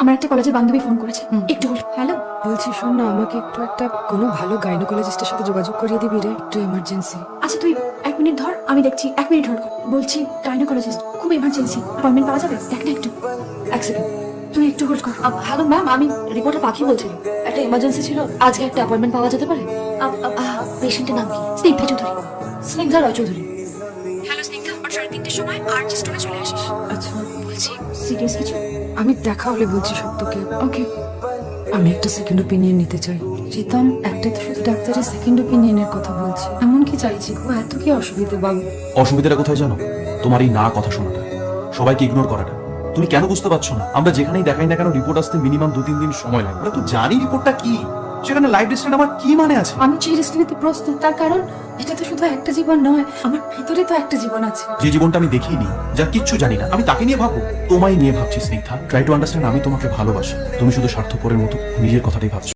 আমার একটা কলেজের বান্ধবী ফোন করেছে, একটু হল। হ্যালো, বলছি শোন না, আমাকে একটু একটা কোনো ভালো গাইনোকোলজিস্টের সাথে যোগাযোগ করিয়ে দিবি রে, একটু এমার্জেন্সি। আচ্ছা তুই 1 মিনিট ধর, আমি দেখছি। 1 মিনিট ধর। বলছি গাইনোকোলজিস্ট, খুব ইমার্জেন্সি, অ্যাপয়েন্টমেন্ট পাওয়া যাবে? দেখ না একটু। 1 সেকেন্ড। তুই একটু হোল্ড কর। হ্যালো ম্যাম, আমি রিপোর্টার পাখি বলছি। একটা ইমার্জেন্সি ছিল, আজকে একটা অ্যাপয়েন্টমেন্ট পাওয়া যেতে পারে? পেশেন্টের নাম কি? স্নিগ্ধা চৌধুরী। স্নিগ্ধা রয় চৌধুরী। হ্যালো স্নিগ্ধা, 3:30টার সময় আর্ট স্টোরে চলে আসিস। আচ্ছা, বলছি সিরিয়াস কিছু? আমি দেখা হলে বলছি সব তোকে। ওকে। আমি একটা সেকেন্ড ওপিনিয়ন নিতে চাই। রিতম, একটাই তো শুধু ডাক্তারের সেকেন্ড ওপিনিয়নের কথা বলছি, এমন কি চাইছি গো? এত কি অসুবিধে বাবু? অসুবিধাটা কোথায় জানো? তোমার এই না কথা শোনাটা, সবাইকে ইগনোর করাটা। তুমি কেন বুঝতে পারছো না? আমরা যেখানেই দেখাই না কেন রিপোর্ট আসতে মিনিমাম 2-3 দিন সময় লাগে। আমরা তো জানি রিপোর্টটা কি, সেখানে লাইফ ডিস্টেন্স আমার কি মানে আছে? আমি সেই রিস্ক নিতে প্রস্তুত, তার কারণ এটা তো শুধু একটা জীবন নয়, আমার ভিতরে তো একটা জীবন আছে। যে জীবনটা আমি দেখিনি, যার কিচ্ছু জানি না, আমি তাকে নিয়ে ভাববো? তোমায় নিয়ে ভাবছি স্নিগ্ধা। ট্রাই টু আন্ডারস্ট্যান্ড, আমি তোমাকে ভালোবাসি, তুমি শুধু স্বার্থপরের মতো নিজের কথাটাই ভাবছো।